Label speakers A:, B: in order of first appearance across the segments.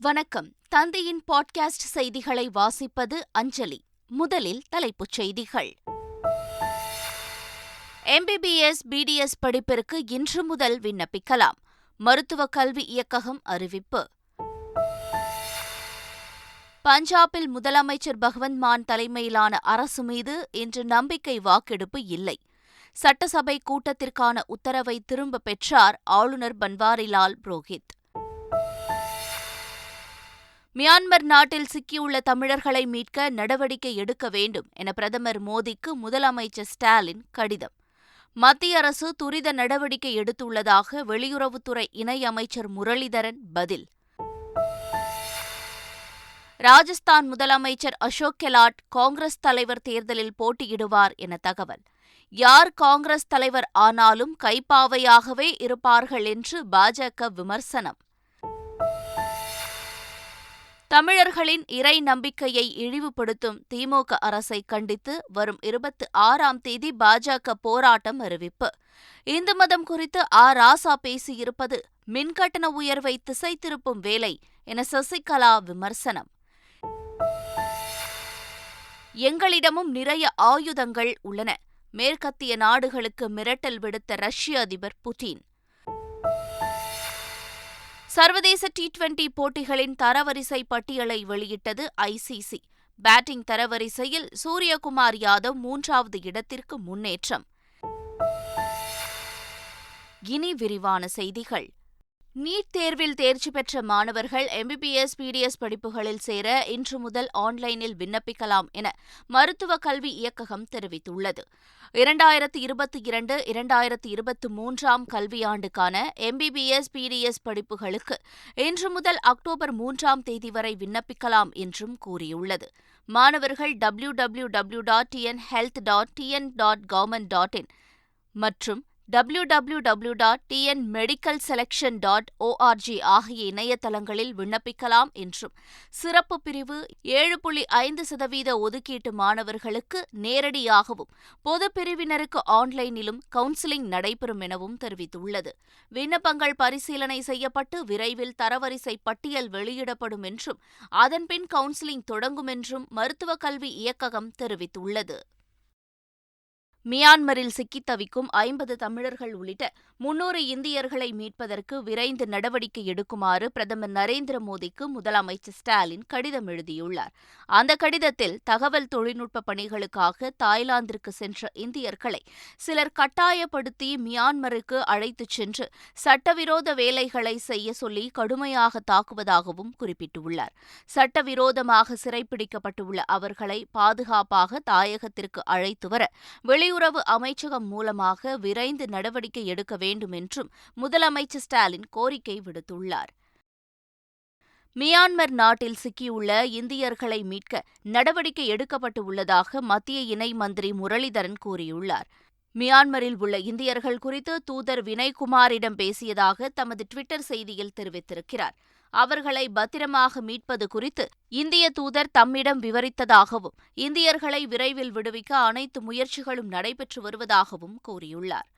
A: வணக்கம். தந்தையின் பாட்காஸ்ட் செய்திகளை வாசிப்பது அஞ்சலி. முதலில் தலைப்புச் செய்திகள். MBBS, BDS படிப்பிற்கு இன்று முதல் விண்ணப்பிக்கலாம். மருத்துவக் கல்வி இயக்ககம் அறிவிப்பு. பஞ்சாபில் முதலமைச்சர் பகவந்த் மான் தலைமையிலான அரசு மீது இன்று நம்பிக்கை வாக்கெடுப்பு இல்லை. சட்டசபை கூட்டத்திற்கான உத்தரவை திரும்பப் பெற்றார் ஆளுநர் பன்வாரிலால் புரோஹித். மியான்மர் நாட்டில் சிக்கியுள்ள தமிழர்களை மீட்க நடவடிக்கை எடுக்க வேண்டும் என பிரதமர் மோடிக்கு முதலமைச்சர் ஸ்டாலின் கடிதம். மத்திய அரசு துரித நடவடிக்கை எடுத்துள்ளதாக வெளியுறவுத்துறை இணையமைச்சர் முரளிதரன் பதில். ராஜஸ்தான் முதலமைச்சர் அசோக் கெலாட் காங்கிரஸ் தலைவர் தேர்தலில் போட்டியிடுவார் என தகவல். யார் காங்கிரஸ் தலைவர் ஆனாலும் கைப்பாவையாகவே இருப்பார்கள் என்று பாஜக விமர்சனம். தமிழர்களின் இறை நம்பிக்கையை இழிவுபடுத்தும் திமுக அரசை கண்டித்து வரும் 26ஆம் தேதி பாஜக போராட்டம் அறிவிப்பு. இந்து மதம் குறித்து ராசா பேசியிருப்பது மின்கட்டண உயர்வை திசை திருப்பும் வேலை என சசிகலா விமர்சனம். எங்களிடமும் நிறைய ஆயுதங்கள் உள்ளன. மேற்கத்திய நாடுகளுக்கு மிரட்டல் விடுத்த ரஷ்ய அதிபர் புட்டின். சர்வதேச T20 போட்டிகளின் தரவரிசை பட்டியலை வெளியிட்டது ICC. பேட்டிங் தரவரிசையில் சூரியகுமார் யாதவ் 3வது இடத்திற்கு முன்னேற்றம். இனி விரிவான செய்திகள். நீட் தேர்வில் தேர்ச்சி பெற்ற மாணவர்கள் MBBS, BDS படிப்புகளில் சேர இன்று முதல் ஆன்லைனில் விண்ணப்பிக்கலாம் என மருத்துவக் கல்வி இயக்ககம் தெரிவித்துள்ளது. 2022-2023 கல்வியாண்டுக்கான MBBS, BDS படிப்புகளுக்கு இன்று முதல் அக்டோபர் 3ஆம் தேதி வரை விண்ணப்பிக்கலாம் என்றும் கூறியுள்ளது. மாணவர்கள் www.tnhealth.tn.government.in மற்றும் www.tnmedicalselection.org ஆகிய இணையதளங்களில் விண்ணப்பிக்கலாம் என்றும், சிறப்பு பிரிவு 7.5% ஒதுக்கீட்டு மாணவர்களுக்கு நேரடியாகவும், பொது பிரிவினருக்கு ஆன்லைனிலும் கவுன்சிலிங் நடைபெறும் எனவும் தெரிவித்துள்ளது. விண்ணப்பங்கள் பரிசீலனை செய்யப்பட்டு விரைவில் தரவரிசை பட்டியல் வெளியிடப்படும் என்றும், அதன்பின் கவுன்சிலிங் தொடங்கும் என்றும் மருத்துவக் கல்வி இயக்ககம் தெரிவித்துள்ளது. மியான்மரில் சிக்கித் தவிக்கும் 50 தமிழர்கள் உள்ளிட்ட 300 இந்தியர்களை மீட்பதற்கு விரைந்து நடவடிக்கை எடுக்குமாறு பிரதமர் நரேந்திர மோடிக்கு முதலமைச்சர் ஸ்டாலின் கடிதம் எழுதியுள்ளார். அந்த கடிதத்தில் தகவல் தொழில்நுட்ப பணிகளுக்காக தாய்லாந்திற்கு சென்ற இந்தியர்களை சிலர் கட்டாயப்படுத்தி மியான்மருக்கு அழைத்துச் சென்று சட்டவிரோத வேலைகளை செய்ய சொல்லி கடுமையாக தாக்குவதாகவும் குறிப்பிட்டுள்ளார். சட்டவிரோதமாக சிறைப்பிடிக்கப்பட்டுள்ள அவர்களை பாதுகாப்பாக தாயகத்திற்கு அழைத்து வர வெளியுறவு அமைச்சகம் மூலமாக விரைந்து நடவடிக்கை எடுக்க வேண்டும் என்றும் முதலமைச்சர் ஸ்டாலின் கோரிக்கை விடுத்துள்ளார். மியான்மர் நாட்டில் சிக்கியுள்ள இந்தியர்களை மீட்க நடவடிக்கை எடுக்கப்பட்டு உள்ளதாக மத்திய இணை மந்திரி முரளிதரன் கூறியுள்ளார். மியான்மரில் உள்ள இந்தியர்கள் குறித்து தூதர் வினய்குமாரிடம் பேசியதாக தமது ட்விட்டர் செய்தியில் தெரிவித்திருக்கிறார். அவர்களை பத்திரமாக மீட்பது குறித்து இந்திய தூதர் தம்மிடம் விவரித்ததாகவும், இந்தியர்களை விரைவில் விடுவிக்க அனைத்து முயற்சிகளும் நடைபெற்று வருவதாகவும் கூறியுள்ளார்.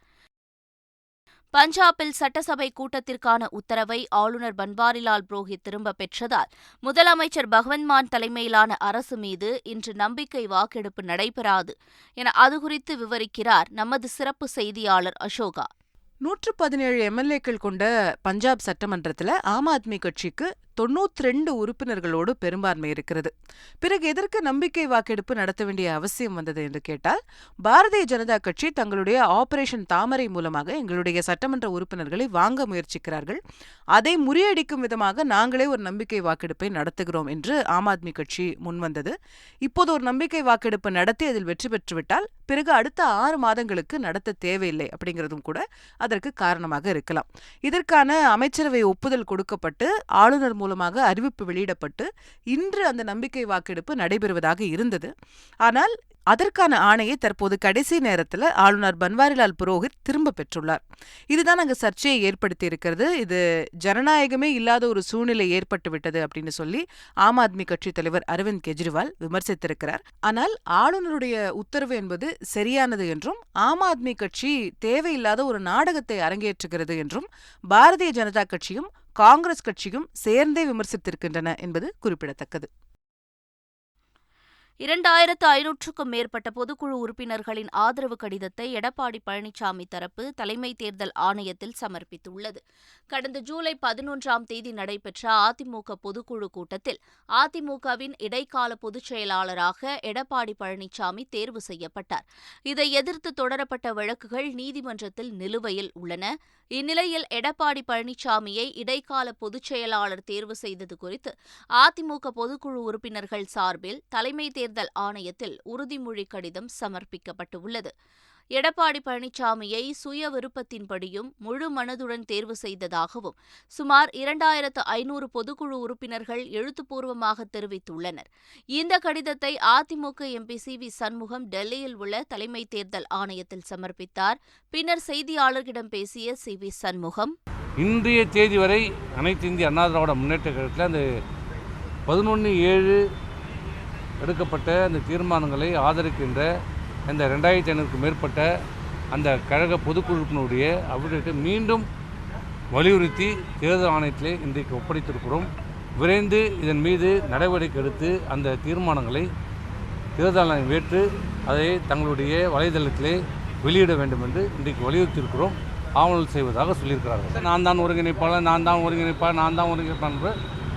A: பஞ்சாபில் சட்டசபை கூட்டத்திற்கான உத்தரவை ஆளுநர் பன்வாரிலால் புரோஹித் திரும்பப் பெற்றதால் முதலமைச்சர் பகவந்த் மான் தலைமையிலான அரசு மீது இன்று நம்பிக்கை வாக்கெடுப்பு நடைபெறாது என அதுகுறித்து விவரிக்கிறார் நமது சிறப்பு செய்தியாளர் அசோகா.
B: 117 MLAக்கள் கொண்ட பஞ்சாப் சட்டமன்றத்தில் ஆம் ஆத்மி கட்சிக்கு 92 உறுப்பினர்களோடு பெரும்பான்மை இருக்கிறது. பிறகு எதற்கு நம்பிக்கை வாக்கெடுப்பு நடத்த வேண்டிய அவசியம் வந்தது என்று கேட்டால், பாரதிய ஜனதா கட்சி தங்களுடைய ஆபரேஷன் தாமரை மூலமாக எங்களுடைய சட்டமன்ற உறுப்பினர்களை வாங்க முயற்சிக்கிறார்கள். அதை முறியடிக்கும் விதமாக நாங்களே ஒரு நம்பிக்கை வாக்கெடுப்பை நடத்துகிறோம் என்று ஆம் ஆத்மி கட்சி முன்வந்தது. இப்போது ஒரு நம்பிக்கை வாக்கெடுப்பு நடத்தி அதில் வெற்றி பெற்றுவிட்டால் பிறகு அடுத்த 6 மாதங்களுக்கு நடத்த தேவையில்லை அப்படிங்கிறதும் கூட அதற்கு காரணமாக இருக்கலாம். இதற்கான அமைச்சரவை ஒப்புதல் கொடுக்கப்பட்டு ஆளுநர் மூலமாக அறிவிப்பு வெளியிடப்பட்டு இன்று அந்த நம்பிக்கை வாக்கெடுப்பு நடைபெறுவதாக இருந்தது. ஆனால் அதற்கான ஆணையை தற்போது கடைசி நேரத்தில் ஆளுநர் பன்வாரிலால் புரோஹித் திரும்ப பெற்றுள்ளார். இதுதான் அங்கு சர்ச்சையை ஏற்படுத்தி இருக்கிறது. இது ஜனநாயகமே இல்லாத ஒரு சூழ்நிலை ஏற்பட்டுவிட்டது அப்படின்னு சொல்லி ஆம் ஆத்மி கட்சி தலைவர் அரவிந்த் கெஜ்ரிவால் விமர்சித்திருக்கிறார். ஆனால் ஆளுநருடைய உத்தரவு என்பது சரியானது என்றும், ஆம் ஆத்மி கட்சி தேவையில்லாத ஒரு நாடகத்தை அரங்கேற்றுகிறது என்றும் பாரதிய ஜனதா கட்சியும் காங்கிரஸ் கட்சியும் சேர்ந்தே விமர்சித்திருக்கின்றன என்பது குறிப்பிடத்தக்கது.
A: 2500க்கும் மேற்பட்ட பொதுக்குழு உறுப்பினர்களின் ஆதரவு கடிதத்தை எடப்பாடி பழனிசாமி தரப்பு தலைமை தேர்தல் ஆணையத்தில் சமர்ப்பித்துள்ளது. கடந்த ஜூலை 11ஆம் தேதி நடைபெற்ற அதிமுக பொதுக்குழு கூட்டத்தில் அதிமுகவின் இடைக்கால பொதுச் செயலாளராக எடப்பாடி பழனிசாமி தேர்வு செய்யப்பட்டார். இதை எதிர்த்து தொடரப்பட்ட வழக்குகள் நீதிமன்றத்தில் நிலுவையில் உள்ளன. இந்நிலையில் எடப்பாடி பழனிசாமியை இடைக்கால பொதுச் செயலாளர் தேர்வு செய்தது குறித்து அதிமுக பொதுக்குழு உறுப்பினர்கள் சார்பில் தலைமை தேர்தல் ஆணையத்தில் உறுதிமொழி கடிதம் சமர்ப்பிக்கப்பட்டுள்ளது. எடப்பாடி பழனிசாமியை சுய விருப்பத்தின்படியும் முழு மனதுடன் தேர்வு செய்ததாகவும் சுமார் 2500 பொதுக்குழு உறுப்பினர்கள் எழுத்துப்பூர்வமாக தெரிவித்துள்ளனர். இந்த கடிதத்தை அதிமுக எம்பி சி.வி. சண்முகம் டெல்லியில் உள்ள தலைமை தேர்தல் ஆணையத்தில் சமர்ப்பித்தார். பின்னர் செய்தியாளர்களிடம் பேசிய சி.வி. சண்முகம்,
C: இன்றைய தேதி வரை அனைத்து இந்திய அண்ணா திராவிட முன்னேற்ற கழகத்தில் அந்த 11/7 எடுக்கப்பட்ட அந்த தீர்மானங்களை ஆதரிக்கின்ற அந்த 2500க்கும் மேற்பட்ட அந்த கழக பொதுக்குழுப்பினுடைய அப்டேட்டை மீண்டும் வலியுறுத்தி தேர்தல் ஆணையத்திலே இன்றைக்கு ஒப்படைத்திருக்கிறோம். விரைந்து இதன் மீது நடவடிக்கை எடுத்து அந்த தீர்மானங்களை தேர்தல் ஆணையம் ஏற்று அதை தங்களுடைய வலைதளத்திலே வெளியிட வேண்டும் என்று இன்றைக்கு வலியுறுத்தியிருக்கிறோம். ஆவணங்கள் செய்வதாக சொல்லியிருக்கிறார்கள். நான் தான் ஒருங்கிணைப்பாளர், நான் தான் ஒருங்கிணைப்பாளர் என்று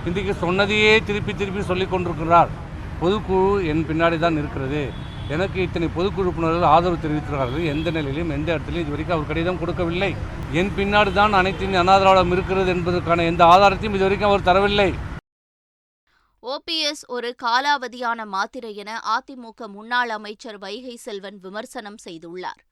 C: இன்றைக்கு சொன்னதையே திருப்பி சொல்லிக் கொண்டிருக்கிறார். பொதுக்குழு என் பின்னாடி தான் இருக்கிறது, எனக்கு இத்தனை பொதுக்குழு உறுப்பினர்கள் ஆதரவு தெரிவித்திருக்கிறார்கள். எந்த நிலையிலும் எந்த இடத்திலும் இதுவரைக்கும் அவர் கடிதம் கொடுக்கவில்லை. என் பின்னாடி தான் அனைத்து இந்திய அண்ணா திராவிடம் இருக்கிறது என்பதற்கான எந்த ஆதாரத்தையும் இதுவரைக்கும் அவர் தரவில்லை.
A: ஓபிஎஸ் ஒரு காலாவதியான மாத்திரை என அதிமுக முன்னாள் அமைச்சர் வைகை செல்வன் விமர்சனம் செய்துள்ளார்.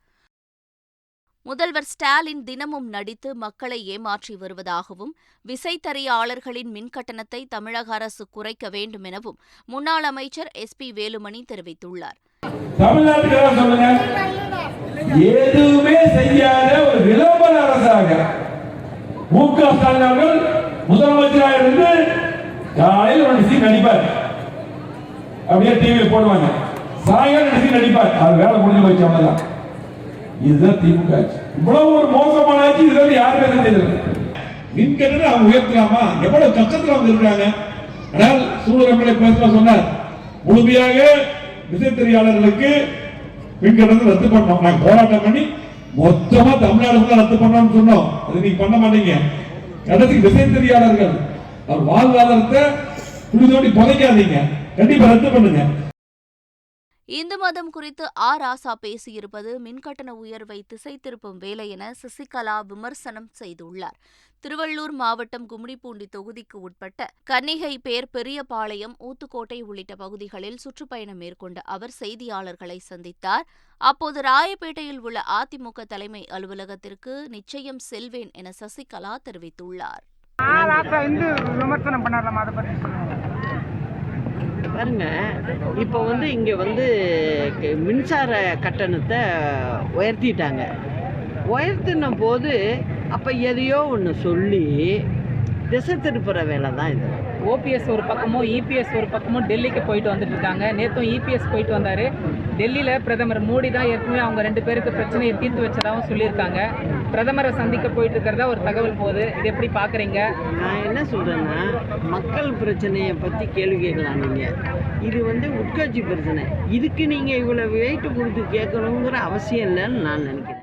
A: முதல்வர் ஸ்டாலின் தினமும் நடித்து மக்களை ஏமாற்றி வருவதாகவும் விசைத்தறியாளர்களின் மின்கட்டணத்தை தமிழக அரசு குறைக்க வேண்டும் எனவும் முன்னாள் அமைச்சர் எஸ்.பி. வேலுமணி தெரிவித்துள்ளார்.
D: எதுவுமே செய்யாத ஒரு விளம்பர அரசாக மு.க. ஸ்டாலின் அவர்கள் முதலமைச்சராக இருந்து காலையில் ஒரு சீன் நடிப்பார், அப்படியே டிவியில் போடுவாங்க, சாயங்காலம் நடிப்பார், அது வேலை முடிஞ்சு போச்சு, அவ்வளவுதான். இதுதான் திமுக ஆட்சி. இவ்வளவு ஒரு மோசமான ஆட்சி இதுவரை யாருமே செஞ்சதில்லை. மின்கட்டணம் அவங்க உயர்த்தலாமா? எவ்வளவு கஷ்டத்தில் அவங்க இருக்காங்க. ஆனால் சூழலை பேச சொன்னார், முழுமையாக விசைத்தறியாளர்களுக்கு மின்கட்டணத்தை ரத்து பண்ணோம். நாங்கள் போராட்டம் பண்ணி மொத்தமா தமிழ்நாடு ரத்து பண்ணோம்னு சொன்னோம். அது நீங்க பண்ண மாட்டீங்க. கடைசிக்கு விசைத்தறியாளர்கள் அவர் வாழ்வாதாரத்தை புரிதோடி புதைக்காதீங்க, கண்டிப்பா ரத்து பண்ணுங்க.
A: இந்து மதம் குறித்து ராசா பேசியிருப்பது மின்கட்டண உயர்வை திசை திருப்பும் வேலை என சசிகலா விமர்சனம் செய்துள்ளார். திருவள்ளூர் மாவட்டம் கும்மிடிப்பூண்டி தொகுதிக்கு உட்பட்ட கன்னிகை பேர், பெரியபாளையம், ஊத்துக்கோட்டை உள்ளிட்ட பகுதிகளில் சுற்றுப்பயணம் மேற்கொண்ட அவர் செய்தியாளர்களை சந்தித்தார். அப்போது ராயப்பேட்டையில் உள்ள அதிமுக தலைமை அலுவலகத்திற்கு நிச்சயம் செல்வேன் என சசிகலா தெரிவித்துள்ளார்.
E: பாருங்க, இப்போ இங்கே மின்சார கட்டணத்தை உயர்த்திட்டாங்க. உயர்த்தின போது அப்போ எதையோ ஒன்று சொல்லி திசை திருப்புற வேலை தான் இது.
F: ஓபிஎஸ் ஒரு பக்கமும் இபிஎஸ் ஒரு பக்கமும் டெல்லிக்கு போயிட்டு வந்துட்டு இருக்காங்க. நேற்றும் இபிஎஸ் போயிட்டு வந்தார். டெல்லியில் பிரதமர் மோடி தான் ஏற்கனவே அவங்க 2 பேருக்கு பிரச்சனையை தீர்த்து வச்சதாகவும் சொல்லியிருக்காங்க. பிரதமரை சந்திக்க போயிட்டு இருக்கிறதா ஒரு தகவல் போகுது. இது எப்படி பார்க்குறீங்க?
E: நான் என்ன சொல்கிறேன்னா, மக்கள் பிரச்சனையை பற்றி கேள்வி கேட்கலாம். நீங்கள் இது உட்கட்சி பிரச்சனை, இதுக்கு நீங்கள் இவ்வளோ வெயிட்டு கொடுத்து கேட்கணுங்கிற அவசியம் இல்லைன்னு நான் நினைக்கிறேன்.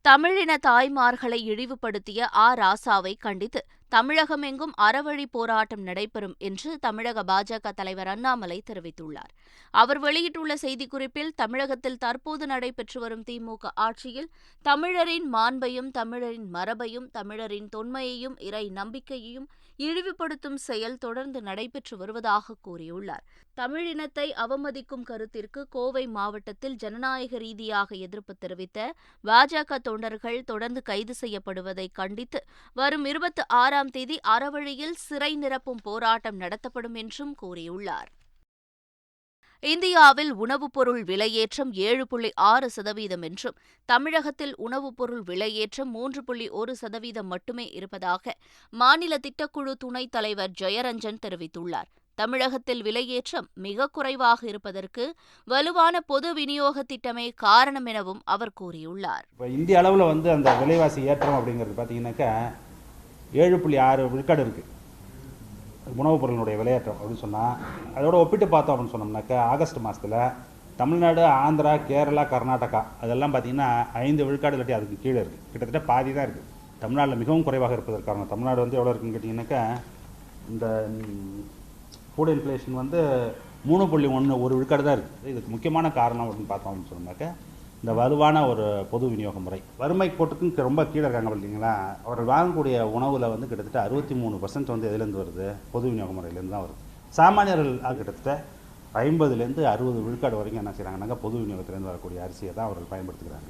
A: தமிழின தாய்மார்களை இழிவுபடுத்திய ராசாவை கண்டித்து தமிழகமெங்கும் அறவழி போராட்டம் நடைபெறும் என்று தமிழக பாஜக தலைவர் அண்ணாமலை தெரிவித்துள்ளார். அவர் வெளியிட்டுள்ள செய்திக்குறிப்பில், தமிழகத்தில் தற்போது நடைபெற்று வரும் திமுக ஆட்சியில் தமிழரின் மாண்பையும் தமிழரின் மரபையும் தமிழரின் தொன்மையையும் இறை நம்பிக்கையையும் இழிவுபடுத்தும் செயல் தொடர்ந்து நடைபெற்று வருவதாக கூறியுள்ளார். தமிழினத்தை அவமதிக்கும் கருத்திற்கு கோவை மாவட்டத்தில் ஜனநாயக ரீதியாக எதிர்ப்பு தெரிவித்த பாஜக தொண்டர்கள் தொடர்ந்து கைது செய்யப்படுவதை கண்டித்து வரும் 26ஆம் தேதி அறவழியில் சிறை நிரப்பும் போராட்டம் நடத்தப்படும் என்றும் கூறியுள்ளார். இந்தியாவில் உணவுப் பொருள் விலையேற்றம் 7.6% என்றும் தமிழகத்தில் உணவுப் பொருள் விலையேற்றம் 3.1% மட்டுமே இருப்பதாக மாநில திட்டக்குழு துணைத் தலைவர் ஜெயரஞ்சன் தெரிவித்துள்ளார். தமிழகத்தில் விலையேற்றம் மிக குறைவாக இருப்பதற்கு வலுவான பொது விநியோக திட்டமே காரணம் எனவும் அவர் கூறியுள்ளார்.
G: இப்போ இந்திய அளவில் அந்த விலைவாசி ஏற்றம் அப்படிங்கிறது பார்த்தீங்கன்னாக்கா 7.6 விழுக்காடு இருக்குது உணவுப் பொருளினுடைய விலையேற்றம் அப்படின்னு சொன்னால். அதோட ஒப்பிட்டு பார்த்தோம் அப்படின்னு சொன்னோம்னாக்கா ஆகஸ்ட் மாதத்தில் தமிழ்நாடு, ஆந்திரா, கேரளா, கர்நாடகா அதெல்லாம் பார்த்திங்கன்னா 5 விழுக்காடு இல்லாட்டி அதுக்கு கீழே இருக்குது. கிட்டத்தட்ட பாதி தான் இருக்குது. தமிழ்நாட்டில் மிகவும் குறைவாக இருப்பதற்கான தமிழ்நாடு வந்து எவ்வளோ இருக்குன்னு கேட்டிங்கன்னாக்கா இந்த ஃபுட் இன்ஃப்ளேஷன் வந்து 3.1 விழுக்காடு தான் இருக்குது. இதுக்கு முக்கியமான காரணம் அப்படின்னு பார்த்தோம் அப்படின்னு சொன்னோம்னாக்கா இந்த வலுவான ஒரு பொது விநியோக முறை. வறுமை கோட்டுக்கு ரொம்ப கீழே இருக்காங்க பார்த்தீங்களா, அவர்கள் வாங்கக்கூடிய உணவில் வந்து கிட்டத்தட்ட 63% வந்து எதுலேருந்து வருது, பொது விநியோக முறையிலேருந்து தான் வருது. சாமானியர்கள் கிட்டத்தட்ட 50லேருந்து 60 விழுக்காடு வரைக்கும் என்ன செய்கிறாங்கன்னாக்கா பொது விநியோகத்திலேருந்து வரக்கூடிய அரிசியை தான் அவர்கள் பயன்படுத்துகிறாங்க.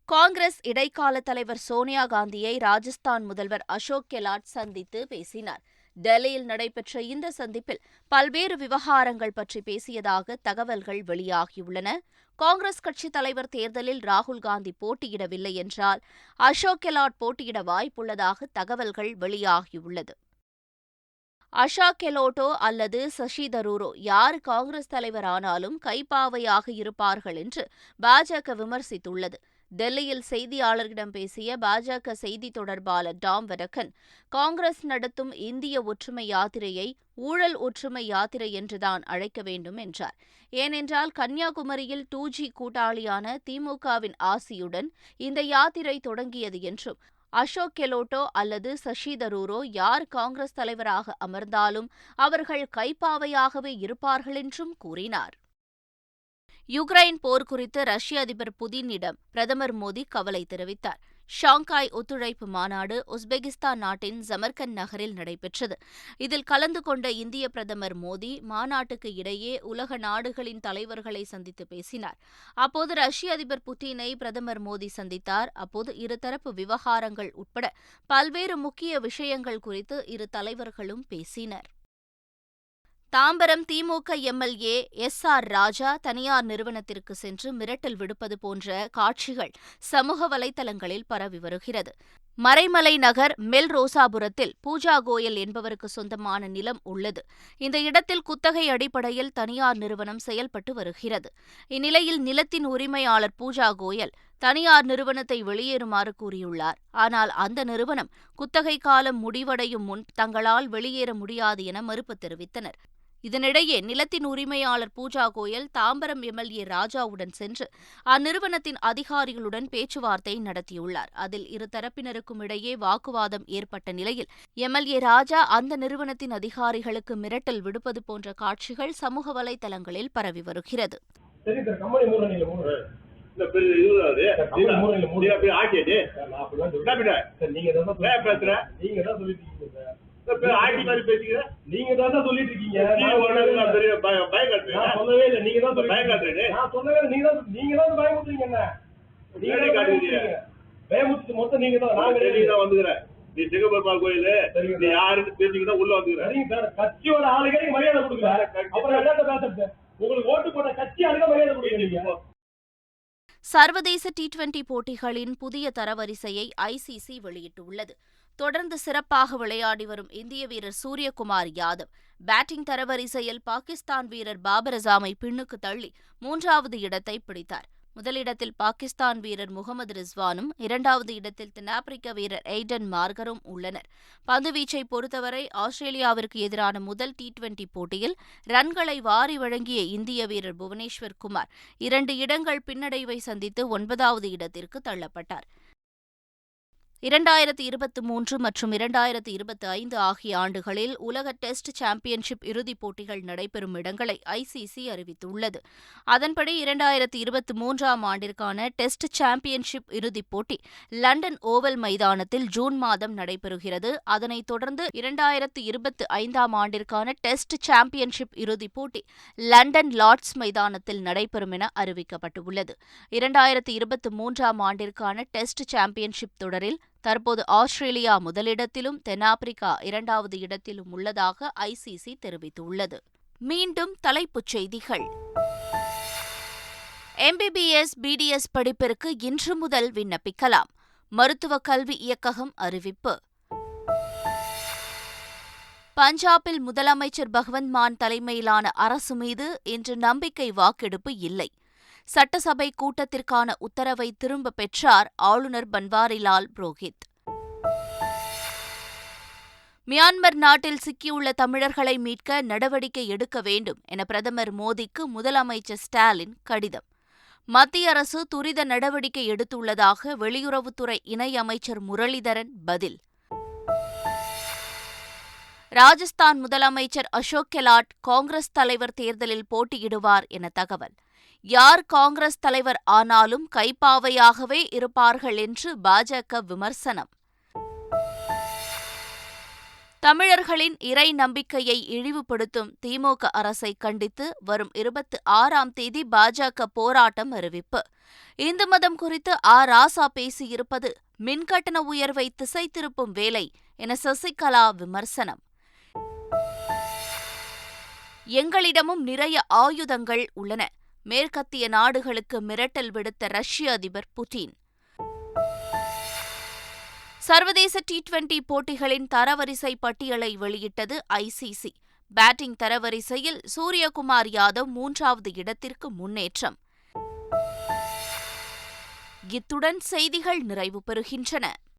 A: காங்கிரஸ் இடைக்கால தலைவர் சோனியா காந்தியை ராஜஸ்தான் முதல்வர் அசோக் கெலாட் சந்தித்து பேசினார். டெல்லியில் நடைபெற்ற இந்த சந்திப்பில் பல்வேறு விவகாரங்கள் பற்றி பேசியதாக தகவல்கள் வெளியாகியுள்ளன. காங்கிரஸ் கட்சித் தலைவர் தேர்தலில் ராகுல் காந்தி போட்டியிடவில்லை என்றால் அசோக் கெலாட் போட்டியிட வாய்ப்புள்ளதாக தகவல்கள் வெளியாகியுள்ளது. அசோக் கெலோட்டோ அல்லது சசி தரூரோ யார் காங்கிரஸ் தலைவர் ஆனாலும் கைப்பாவையாக இருப்பார்கள் என்று பாஜக விமர்சித்துள்ளது. டெல்லியில் செய்தியாளர்களிடம் பேசிய பாஜக செய்தி தொடர்பாளர் டாம் வடக்கன், காங்கிரஸ் நடத்தும் இந்திய ஒற்றுமை யாத்திரையை ஊழல் ஒற்றுமை யாத்திரை என்றுதான் அழைக்க வேண்டும் என்றார். ஏனென்றால் கன்னியாகுமரியில் 2G கூட்டாளியான திமுகவின் ஆசியுடன் இந்த யாத்திரை தொடங்கியது என்றும், அசோக் கெலோட்டோ அல்லது சசி தரூரோ யார் காங்கிரஸ் தலைவராக அமர்ந்தாலும் அவர்கள் கைப்பாவையாகவே இருப்பார்கள் என்றும் கூறினார். யுக்ரைன் போர் குறித்து ரஷ்ய அதிபர் புதினிடம் பிரதமர் மோடி கவலை தெரிவித்தார். ஷாங்காய் ஒத்துழைப்பு மாநாடு உஸ்பெகிஸ்தான் நாட்டின் சமர்கண்ட் நகரில் நடைபெற்றது. இதில் கலந்து கொண்ட இந்திய பிரதமர் மோடி மாநாட்டுக்கு இடையே உலக நாடுகளின் தலைவர்களை சந்தித்து பேசினார். அப்போது ரஷ்ய அதிபர் புட்டினை பிரதமர் மோடி சந்தித்தார். அப்போது இருதரப்பு விவகாரங்கள் உட்பட பல்வேறு முக்கிய விஷயங்கள் குறித்து இரு தலைவர்களும் பேசினர். தாம்பரம் திமுக எம்எல்ஏ SR ராஜா தனியார் நிறுவனத்திற்கு சென்று மிரட்டல் விடுப்பது போன்ற காட்சிகள் சமூக வலைதளங்களில் பரவி வருகிறது. மறைமலை நகர் மெல் ரோசாபுரத்தில் பூஜா கோயல் என்பவருக்கு சொந்தமான நிலம் உள்ளது. இந்த இடத்தில் குத்தகை அடிப்படையில் தனியார் நிறுவனம் செயல்பட்டு வருகிறது. இந்நிலையில் நிலத்தின் உரிமையாளர் பூஜா கோயல் தனியார் நிறுவனத்தை வெளியேறுமாறு கூறியுள்ளார். ஆனால் அந்த நிறுவனம் குத்தகை காலம் முடிவடையும் முன் தங்களால் வெளியேற முடியாது என மறுப்பு தெரிவித்தனர். இதனிடையே நிலத்தின் உரிமையாளர் பூஜா கோயல் தாம்பரம் எம்எல்ஏ ராஜாவுடன் சென்று அந்நிறுவனத்தின் அதிகாரிகளுடன் பேச்சுவார்த்தை நடத்தியுள்ளார். அதில் இருதரப்பினருக்கும் இடையே வாக்குவாதம் ஏற்பட்ட நிலையில் எம்எல்ஏ ராஜா அந்த நிறுவனத்தின் அதிகாரிகளுக்கு மிரட்டல் விடுப்பது போன்ற காட்சிகள் சமூக வலைதளங்களில் பரவி வருகிறது.
D: நீங்க தான் சொல்லிட்டு இருக்கீங்க. பயமுத்துறீங்க என்ன? பயமுத்து மொத்தம் நீங்க தான் வந்துக்கிறேன். நீ சிங்கப்பெருமாள் கோயில் நீ யாருன்னு தெரிஞ்சுக்கிட்டா உள்ள வந்துக்கிறேன். கட்சியோட ஆளுகளுக்கு மரியாதை கொடுக்குறாரு. அப்புறம் என்னத்த பேசுறது? உங்களுக்கு ஓட்டு போட்ட கட்சி ஆளுங்க மரியாதை கொடுக்குறீங்க.
A: சர்வதேச T20 போட்டிகளின் புதிய தரவரிசையை ICC வெளியிட்டுள்ளது. தொடர்ந்து சிறப்பாக விளையாடி வரும் இந்திய வீரர் சூரியகுமார் யாதவ் பேட்டிங் தரவரிசையில் பாகிஸ்தான் வீரர் பாபர் அசாமை பின்னுக்கு தள்ளி 3வது இடத்தை பிடித்தார். முதலிடத்தில் பாகிஸ்தான் வீரர் முகமது ரிஸ்வானும் 2வது இடத்தில் தென்னாப்பிரிக்க வீரர் எய்டன் மார்கரும் உள்ளனர். பந்துவீச்சை பொறுத்தவரை ஆஸ்திரேலியாவிற்கு எதிரான முதல் T20 போட்டியில் ரன்களை வாரி வழங்கிய இந்திய வீரர் புவனேஸ்வர் குமார் 2 இடங்கள் பின்னடைவை சந்தித்து 9வது இடத்திற்கு தள்ளப்பட்டார். 2023 மற்றும் 2025 ஆகிய ஆண்டுகளில் உலக டெஸ்ட் சாம்பியன்ஷிப் இறுதிப் போட்டிகள் நடைபெறும் இடங்களை ICC அறிவித்துள்ளது. அதன்படி 2023ஆம் ஆண்டிற்கான டெஸ்ட் சாம்பியன்ஷிப் இறுதிப் போட்டி லண்டன் ஓவல் மைதானத்தில் ஜூன் மாதம் நடைபெறுகிறது. அதனைத் தொடர்ந்து 2025ஆம் ஆண்டிற்கான டெஸ்ட் சாம்பியன்ஷிப் இறுதிப் போட்டி லண்டன் லார்ட்ஸ் மைதானத்தில் நடைபெறும் என அறிவிக்கப்பட்டுள்ளது. 2023ஆம் ஆண்டிற்கான டெஸ்ட் சாம்பியன்ஷிப் தொடரில் தற்போது ஆஸ்திரேலியா முதலிடத்திலும் தென்னாப்பிரிக்கா 2வது இடத்திலும் உள்ளதாக ICC தெரிவித்துள்ளது. மீண்டும் தலைப்புச் செய்திகள். MBBS, BDS படிப்பிற்கு இன்று முதல் விண்ணப்பிக்கலாம். மருத்துவக் கல்வி இயக்ககம் அறிவிப்பு. பஞ்சாபில் முதலமைச்சர் பகவந்த் மான் தலைமையிலான அரசு மீது இன்று நம்பிக்கை வாக்கெடுப்பு இல்லை. சட்டசபை கூட்டத்திற்கான உத்தரவை திரும்பப் பெற்றார் ஆளுநர் பன்வாரிலால் புரோஹித். மியான்மர் நாட்டில் சிக்கியுள்ள தமிழர்களை மீட்க நடவடிக்கை எடுக்க வேண்டும் என பிரதமர் மோடிக்கு முதலமைச்சர் ஸ்டாலின் கடிதம். மத்திய அரசு துரித நடவடிக்கை எடுத்துள்ளதாக வெளியுறவுத்துறை இணையமைச்சர் முரளிதரன் பதில். ராஜஸ்தான் முதலமைச்சர் அசோக் கெலாட் காங்கிரஸ் தலைவர் தேர்தலில் போட்டியிடுவார் என தகவல். யார் காங்கிரஸ் தலைவர் ஆனாலும் கைப்பாவையாகவே இருப்பார்கள் என்று பாஜக விமர்சனம். தமிழர்களின் இறை நம்பிக்கையை இழிவுபடுத்தும் திமுக அரசை கண்டித்து வரும் 26ஆம் தேதி பாஜக போராட்டம் அறிவிப்பு. இந்து மதம் குறித்து ராசா பேசியிருப்பது மின்கட்டண உயர்வை திசை திருப்பும் வேலை என சசிகலா விமர்சனம். எங்களிடமும் நிறைய ஆயுதங்கள் உள்ளன. மேற்கத்திய நாடுகளுக்கு மிரட்டல் விடுத்த ரஷ்ய அதிபர் புட்டின். சர்வதேச T20 போட்டிகளின் தரவரிசை பட்டியலை வெளியிட்டது ICC. பேட்டிங் தரவரிசையில் சூரியகுமார் யாதவ் 3வது இடத்திற்கு முன்னேற்றம். இத்துடன் செய்திகள் நிறைவு பெறுகின்றன.